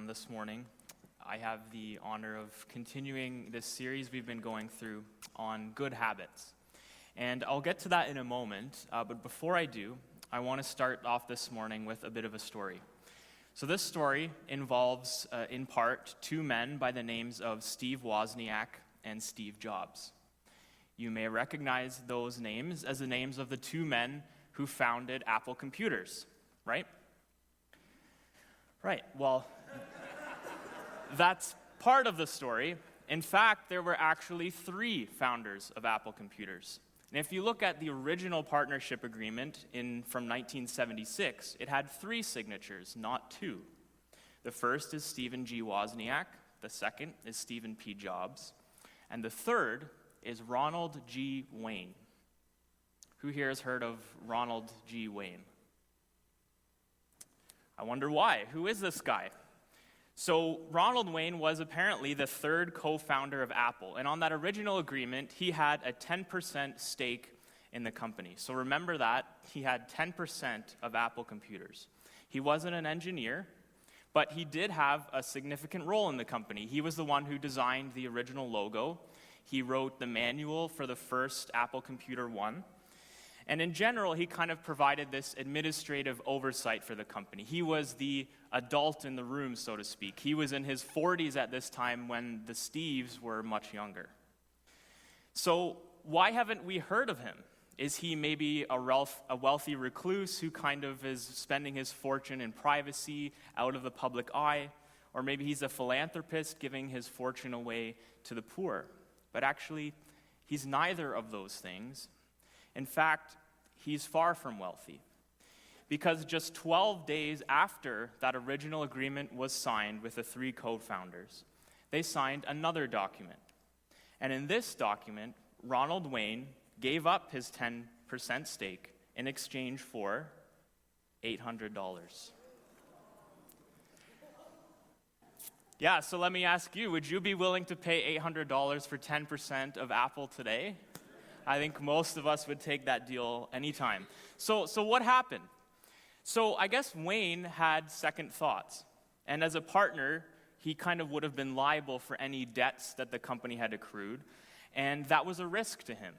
This morning. I have the honor of continuing this series we've been going through on good habits. And I'll get to that in a moment, but before I do, I want to start off this morning with a bit of a story. So this story involves, in part, two men by the names of Steve Wozniak and Steve Jobs. You may recognize those names as the names of the two men who founded Apple Computers, right? Right, well, that's part of the story. In fact, there were actually three founders of Apple Computers. And if you look at the original partnership agreement from 1976, it had three signatures, not two. The first is Stephen G. Wozniak, the second is Stephen P. Jobs, and the third is Ronald G. Wayne. Who here has heard of Ronald G. Wayne? I wonder why. Who is this guy? So Ronald Wayne was apparently the third co-founder of Apple. And on that original agreement, he had a 10% stake in the company. So remember that. He had 10% of Apple Computers. He wasn't an engineer, but he did have a significant role in the company. He was the one who designed the original logo. He wrote the manual for the first Apple Computer 1. And in general, he kind of provided this administrative oversight for the company. He was the adult in the room, so to speak. He was in his 40s at this time when the Steves were much younger. So why haven't we heard of him? Is he maybe a wealthy recluse who kind of is spending his fortune in privacy, out of the public eye? Or maybe he's a philanthropist giving his fortune away to the poor. But actually, he's neither of those things. In fact, he's far from wealthy, because just 12 days after that original agreement was signed with the three co-founders, they signed another document. And in this document, Ronald Wayne gave up his 10% stake in exchange for $800. Yeah, so let me ask you, would you be willing to pay $800 for 10% of Apple today? I think most of us would take that deal anytime. So what happened? So I guess Wayne had second thoughts. And as a partner, he kind of would have been liable for any debts that the company had accrued. And that was a risk to him.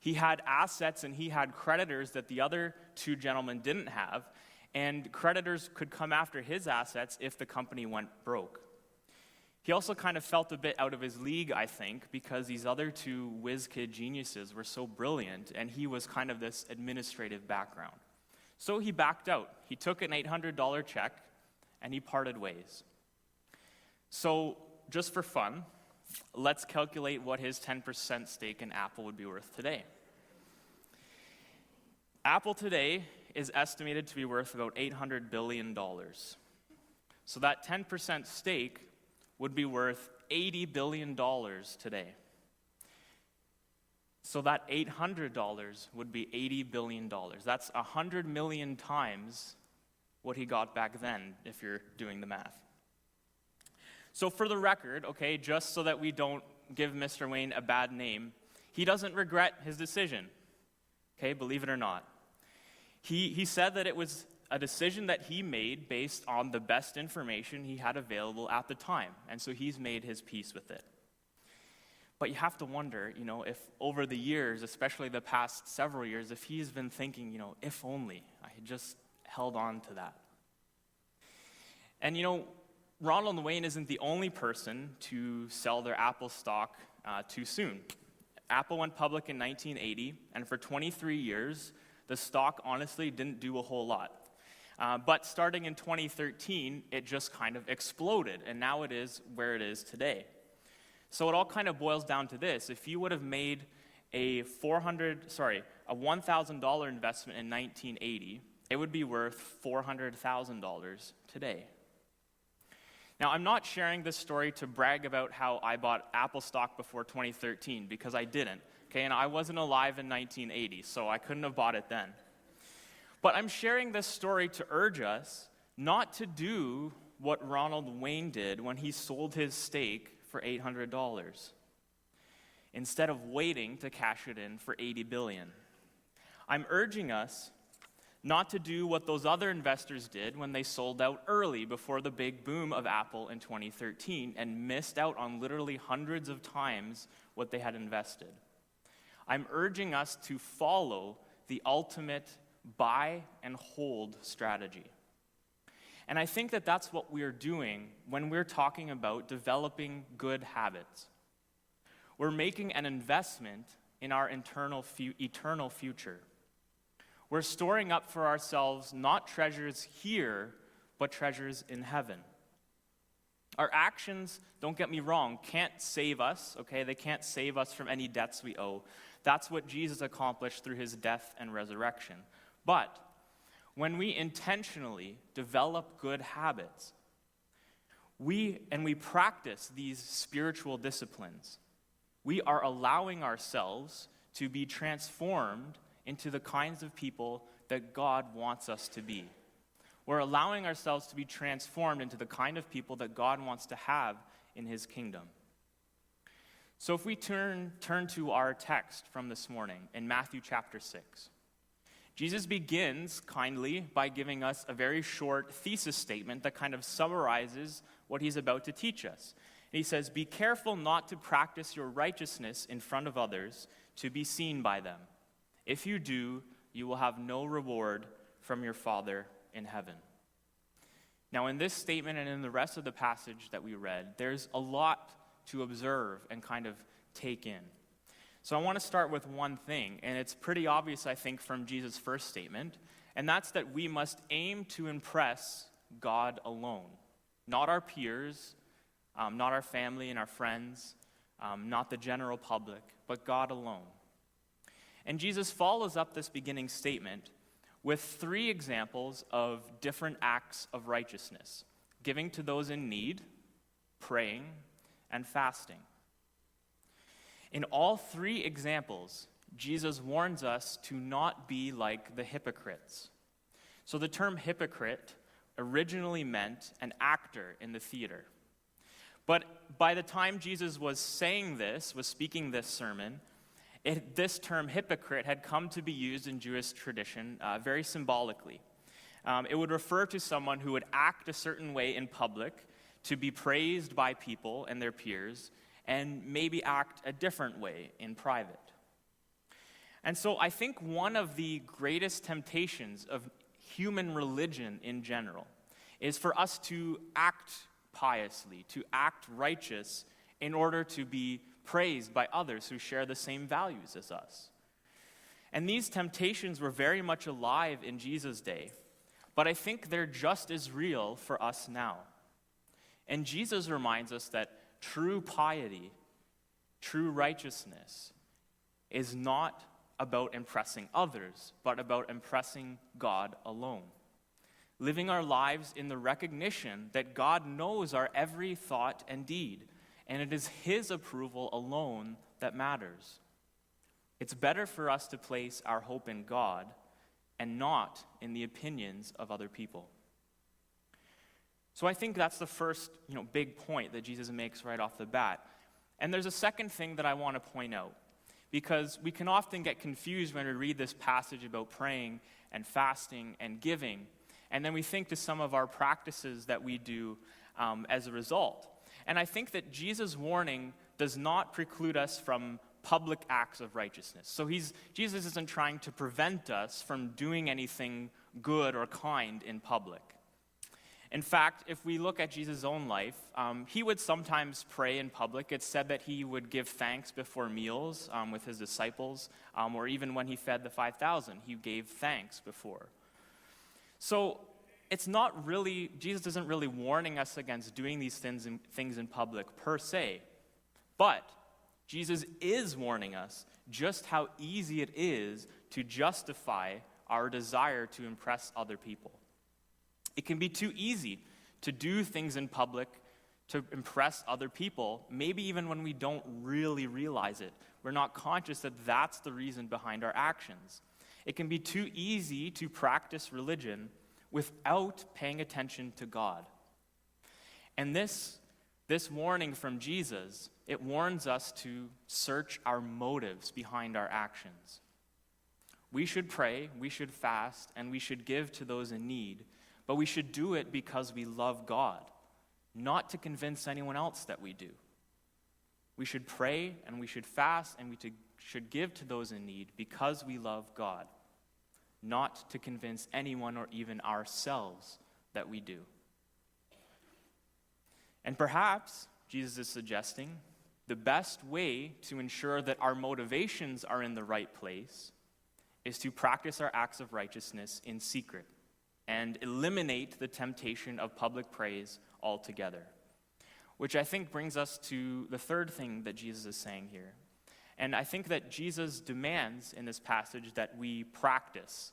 He had assets and he had creditors that the other two gentlemen didn't have. And creditors could come after his assets if the company went broke. He also kind of felt a bit out of his league, I think, because these other two whiz-kid geniuses were so brilliant, and he was kind of this administrative background. So he backed out. He took an $800 check, and he parted ways. So just for fun, let's calculate what his 10% stake in Apple would be worth today. Apple today is estimated to be worth about $800 billion. So that 10% stake would be worth $80 billion today. So that $800 would be $80 billion. That's 100 million times what he got back then, if you're doing the math. So for the record, okay, just so that we don't give Mr. Wayne a bad name, he doesn't regret his decision, okay, believe it or not. He said that it was a decision that he made based on the best information he had available at the time. And so he's made his peace with it. But you have to wonder, if over the years, especially the past several years, if he's been thinking, if only I had just held on to that. And Ronald Wayne isn't the only person to sell their Apple stock too soon. Apple went public in 1980, and for 23 years, the stock honestly didn't do a whole lot. But starting in 2013, it just kind of exploded, and now it is where it is today. So it all kind of boils down to this. If you would have made a $1,000 investment in 1980, it would be worth $400,000 today. Now, I'm not sharing this story to brag about how I bought Apple stock before 2013, because I didn't, okay? And I wasn't alive in 1980, so I couldn't have bought it then. But I'm sharing this story to urge us not to do what Ronald Wayne did when he sold his stake for $800, instead of waiting to cash it in for $80 billion. I'm urging us not to do what those other investors did when they sold out early before the big boom of Apple in 2013 and missed out on literally hundreds of times what they had invested. I'm urging us to follow the ultimate buy and hold strategy. And I think that that's what we're doing when we're talking about developing good habits. We're making an investment in our eternal future. We're storing up for ourselves not treasures here, but treasures in heaven. Our actions, don't get me wrong, can't save us, okay? They can't save us from any debts we owe. That's what Jesus accomplished through his death and resurrection. But when we intentionally develop good habits, we practice these spiritual disciplines, we are allowing ourselves to be transformed into the kinds of people that God wants us to be. We're allowing ourselves to be transformed into the kind of people that God wants to have in his kingdom. So if we turn to our text from this morning in Matthew chapter 6, Jesus begins kindly by giving us a very short thesis statement that kind of summarizes what he's about to teach us. And he says, "Be careful not to practice your righteousness in front of others to be seen by them. If you do, you will have no reward from your Father in heaven." Now, in this statement and in the rest of the passage that we read, there's a lot to observe and kind of take in. So I want to start with one thing, and it's pretty obvious, I think, from Jesus' first statement, and that's that we must aim to impress God alone. Not our peers, not our family and our friends, not the general public, but God alone. And Jesus follows up this beginning statement with 3 examples of different acts of righteousness: giving to those in need, praying, and fasting. In all 3 examples, Jesus warns us to not be like the hypocrites. So the term hypocrite originally meant an actor in the theater. But by the time Jesus was speaking this sermon, this term hypocrite had come to be used in Jewish tradition very symbolically. It would refer to someone who would act a certain way in public to be praised by people and their peers, and maybe act a different way in private. And so I think one of the greatest temptations of human religion in general is for us to act piously, to act righteous in order to be praised by others who share the same values as us. And these temptations were very much alive in Jesus' day, but I think they're just as real for us now. And Jesus reminds us that true piety, true righteousness, is not about impressing others, but about impressing God alone. Living our lives in the recognition that God knows our every thought and deed, and it is his approval alone that matters. It's better for us to place our hope in God and not in the opinions of other people. So I think that's the first, big point that Jesus makes right off the bat. And there's a second thing that I want to point out, because we can often get confused when we read this passage about praying and fasting and giving, and then we think to some of our practices that we do as a result. And I think that Jesus' warning does not preclude us from public acts of righteousness. So Jesus isn't trying to prevent us from doing anything good or kind in public. In fact, if we look at Jesus' own life, he would sometimes pray in public. It's said that he would give thanks before meals with his disciples, or even when he fed the 5,000, he gave thanks before. So it's not really, Jesus isn't really warning us against doing these things in public per se, but Jesus is warning us just how easy it is to justify our desire to impress other people. It can be too easy to do things in public to impress other people, maybe even when we don't really realize it. We're not conscious that that's the reason behind our actions. It can be too easy to practice religion without paying attention to God. And this warning from Jesus, it warns us to search our motives behind our actions. We should pray, we should fast, and we should give to those in need, but we should do it because we love God, not to convince anyone else that we do. We should pray, and we should fast, and we should give to those in need because we love God, not to convince anyone or even ourselves that we do. And perhaps, Jesus is suggesting, the best way to ensure that our motivations are in the right place is to practice our acts of righteousness in secret and eliminate the temptation of public praise altogether. Which I think brings us to the third thing that Jesus is saying here. And I think that Jesus demands in this passage that we practice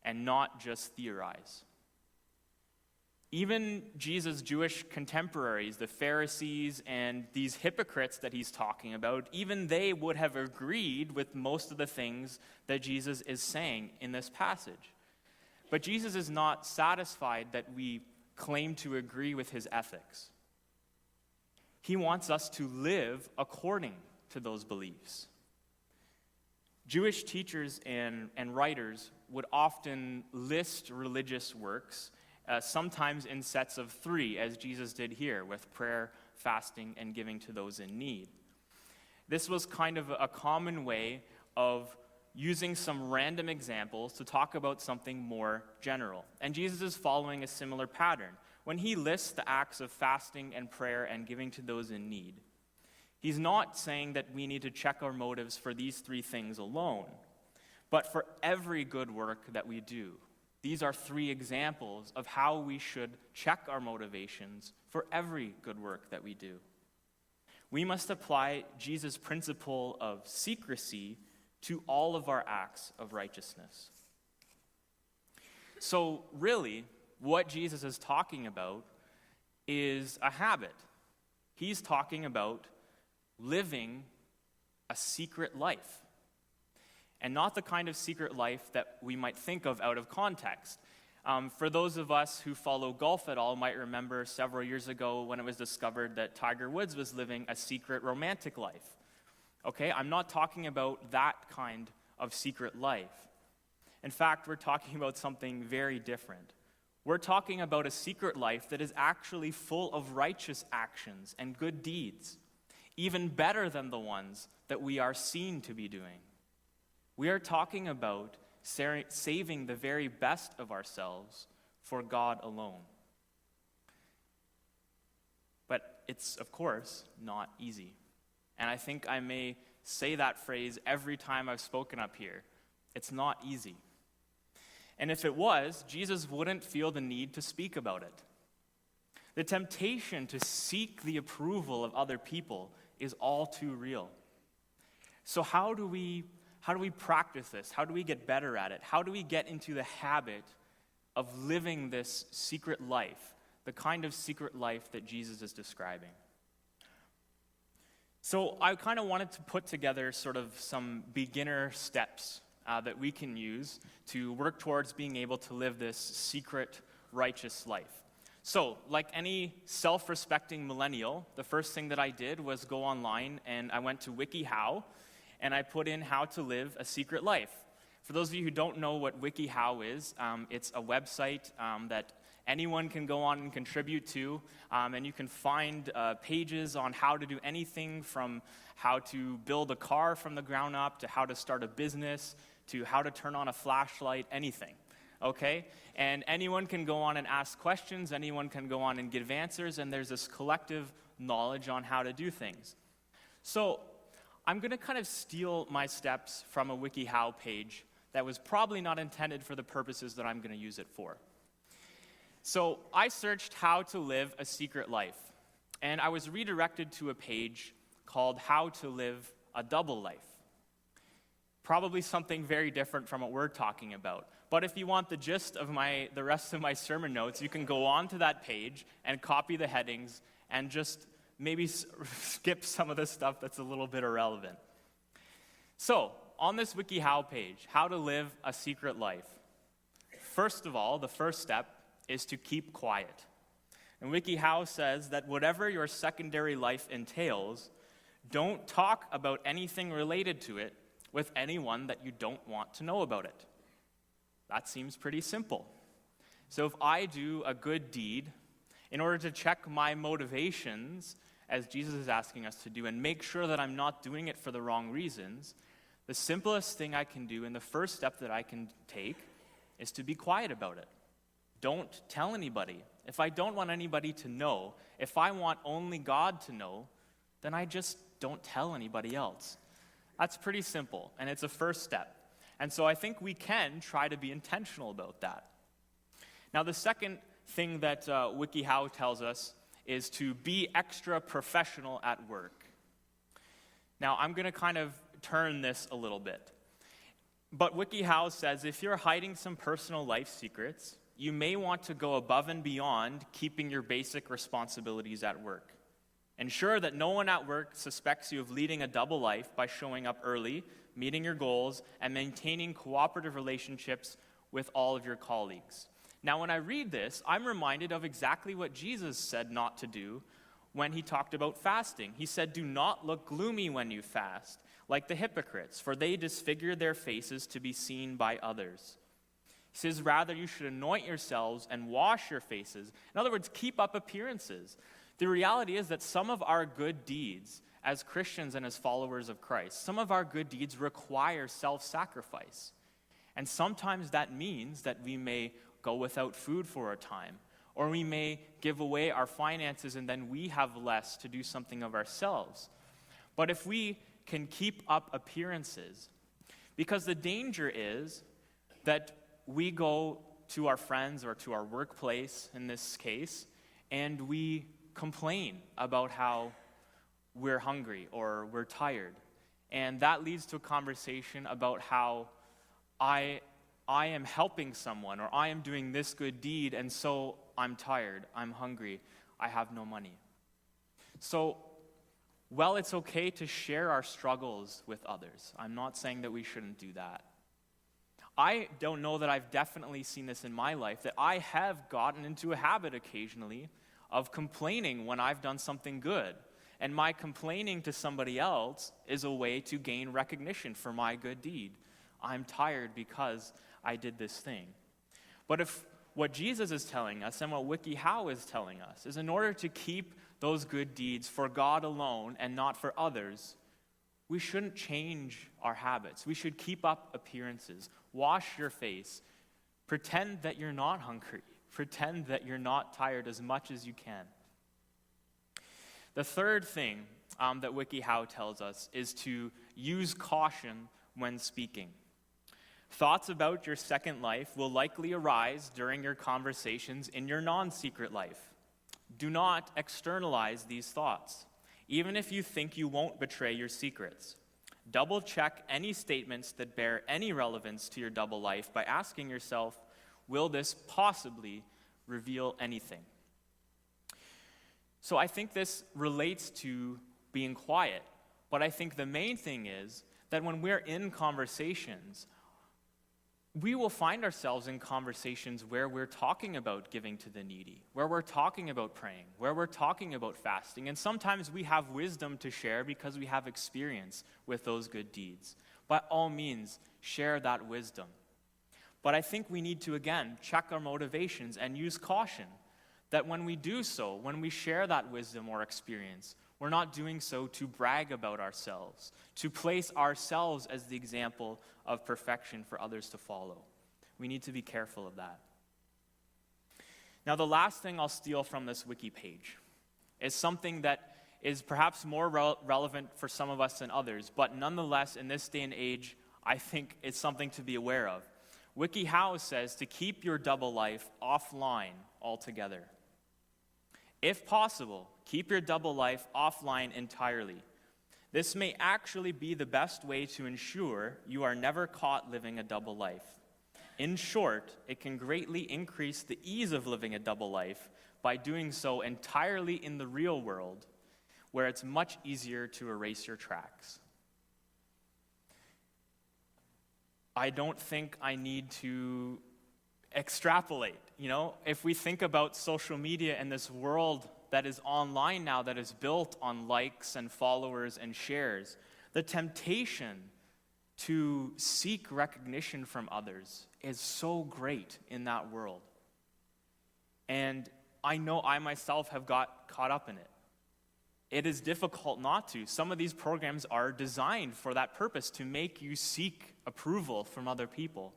and not just theorize. Even Jesus' Jewish contemporaries, the Pharisees and these hypocrites that he's talking about, even they would have agreed with most of the things that Jesus is saying in this passage. But Jesus is not satisfied that we claim to agree with his ethics. He wants us to live according to those beliefs. Jewish teachers and writers would often list religious works, sometimes in sets of 3, as Jesus did here, with prayer, fasting, and giving to those in need. This was kind of a common way of using some random examples to talk about something more general. And Jesus is following a similar pattern. When he lists the acts of fasting and prayer and giving to those in need, he's not saying that we need to check our motives for these 3 things alone, but for every good work that we do. These are 3 examples of how we should check our motivations for every good work that we do. We must apply Jesus' principle of secrecy to all of our acts of righteousness. So really, what Jesus is talking about is a habit. He's talking about living a secret life. And not the kind of secret life that we might think of out of context. For those of us who follow golf at all might remember several years ago when it was discovered that Tiger Woods was living a secret romantic life. Okay, I'm not talking about that kind of secret life. In fact, we're talking about something very different. We're talking about a secret life that is actually full of righteous actions and good deeds, even better than the ones that we are seen to be doing. We are talking about saving the very best of ourselves for God alone. But it's, of course, not easy. And I think I may say that phrase every time I've spoken up here. It's not easy. And if it was, Jesus wouldn't feel the need to speak about it. The temptation to seek the approval of other people is all too real. So how do we practice this? How do we get better at it? How do we get into the habit of living this secret life, the kind of secret life that Jesus is describing? So I kind of wanted to put together sort of some beginner steps that we can use to work towards being able to live this secret, righteous life. So, like any self-respecting millennial, the first thing that I did was go online and I went to WikiHow, and I put in how to live a secret life. For those of you who don't know what WikiHow is, it's a website that anyone can go on and contribute to, and you can find pages on how to do anything from how to build a car from the ground up, to how to start a business, to how to turn on a flashlight, anything, okay? And anyone can go on and ask questions, anyone can go on and give answers, and there's this collective knowledge on how to do things. So I'm going to kind of steal my steps from a WikiHow page that was probably not intended for the purposes that I'm going to use it for. So I searched how to live a secret life, and I was redirected to a page called How to Live a Double Life. Probably something very different from what we're talking about. But if you want the gist of the rest of my sermon notes, you can go on to that page and copy the headings and just maybe skip some of the stuff that's a little bit irrelevant. So, on this WikiHow page, how to live a secret life. First of all, the first step is to keep quiet. And WikiHow says that whatever your secondary life entails, don't talk about anything related to it with anyone that you don't want to know about it. That seems pretty simple. So if I do a good deed, in order to check my motivations, as Jesus is asking us to do, and make sure that I'm not doing it for the wrong reasons, the simplest thing I can do and the first step that I can take is to be quiet about it. Don't tell anybody. If I don't want anybody to know, if I want only God to know, then I just don't tell anybody else. That's pretty simple, and it's a first step. And so I think we can try to be intentional about that. Now, the second thing that WikiHow tells us is to be extra professional at work. Now, I'm going to kind of turn this a little bit. But WikiHow says if you're hiding some personal life secrets, you may want to go above and beyond keeping your basic responsibilities at work. Ensure that no one at work suspects you of leading a double life by showing up early, meeting your goals, and maintaining cooperative relationships with all of your colleagues. Now, when I read this, I'm reminded of exactly what Jesus said not to do when he talked about fasting. He said, "Do not look gloomy when you fast, like the hypocrites, for they disfigure their faces to be seen by others." He says, "Rather, you should anoint yourselves and wash your faces." In other words, keep up appearances. The reality is that some of our good deeds as Christians and as followers of Christ, some of our good deeds require self-sacrifice. And sometimes that means that we may go without food for a time, or we may give away our finances and then we have less to do something of ourselves. But if we can keep up appearances, because the danger is that we go to our friends or to our workplace in this case, and we complain about how we're hungry or we're tired. And that leads to a conversation about how I am helping someone, or I am doing this good deed, and so I'm tired, I'm hungry, I have no money. So, well, it's okay to share our struggles with others. I'm not saying that we shouldn't do that. I don't know that I've definitely seen this in my life, that I have gotten into a habit occasionally of complaining when I've done something good. And my complaining to somebody else is a way to gain recognition for my good deed. I'm tired because I did this thing. But if what Jesus is telling us and what WikiHow is telling us is in order to keep those good deeds for God alone and not for others, we shouldn't change our habits. We should keep up appearances. Wash your face. Pretend that you're not hungry. Pretend that you're not tired as much as you can. The third thing that WikiHow tells us is to use caution when speaking. Thoughts about your second life will likely arise during your conversations in your non-secret life. Do not externalize these thoughts, even if you think you won't betray your secrets. Double-check any statements that bear any relevance to your double life by asking yourself, will this possibly reveal anything? So I think this relates to being quiet, but I think the main thing is that when we're in conversations, we will find ourselves in conversations where we're talking about giving to the needy, where we're talking about praying, where we're talking about fasting. And sometimes we have wisdom to share because we have experience with those good deeds. By all means, share that wisdom. But I think we need to, again, check our motivations and use caution that when we do so, when we share that wisdom or experience, we're not doing so to brag about ourselves, to place ourselves as the example of perfection for others to follow. We need to be careful of that. Now, the last thing I'll steal from this wiki page is something that is perhaps more relevant for some of us than others, but nonetheless, in this day and age, I think it's something to be aware of. WikiHow says to keep your double life offline altogether. If possible, keep your double life offline entirely. This may actually be the best way to ensure you are never caught living a double life. In short, it can greatly increase the ease of living a double life by doing so entirely in the real world, where it's much easier to erase your tracks. I don't think I need to extrapolate. If we think about social media and this world that is online now, that is built on likes and followers and shares, the temptation to seek recognition from others is so great in that world. And I know I myself have got caught up in it. It is difficult not to. Some of these programs are designed for that purpose, to make you seek approval from other people.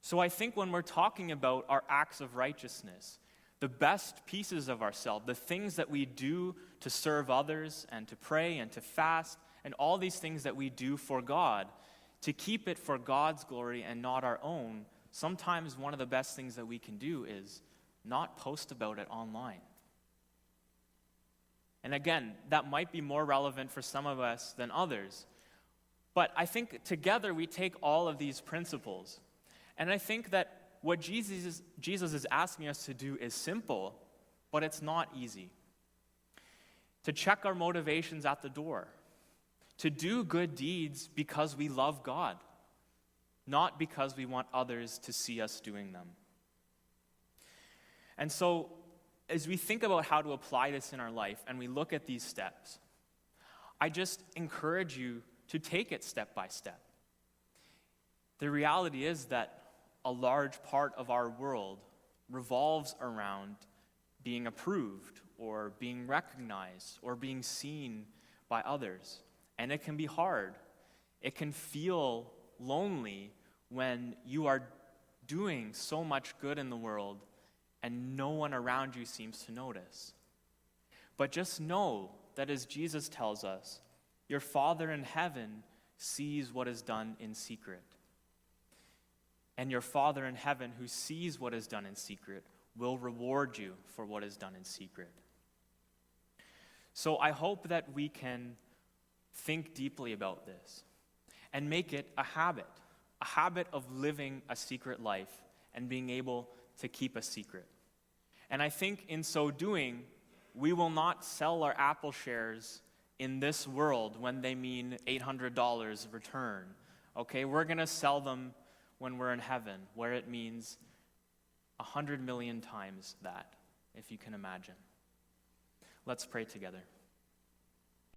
So I think when we're talking about our acts of righteousness, the best pieces of ourselves, the things that we do to serve others and to pray and to fast, and all these things that we do for God, to keep it for God's glory and not our own, sometimes one of the best things that we can do is not post about it online. And again, that might be more relevant for some of us than others. But I think together we take all of these principles. And I think that what Jesus is asking us to do is simple, but it's not easy. To check our motivations at the door. To do good deeds because we love God, not because we want others to see us doing them. And so, as we think about how to apply this in our life and we look at these steps, I just encourage you to take it step by step. The reality is that a large part of our world revolves around being approved or being recognized or being seen by others. And it can be hard. It can feel lonely when you are doing so much good in the world and no one around you seems to notice. But just know that as Jesus tells us, your Father in heaven sees what is done in secret. And your Father in heaven, who sees what is done in secret, will reward you for what is done in secret. So I hope that we can think deeply about this and make it a habit of living a secret life and being able to keep a secret. And I think in so doing, we will not sell our Apple shares in this world when they mean $800 return. Okay, we're going to sell them when we're in heaven, where it means 100 million times that, if you can imagine. Let's pray together.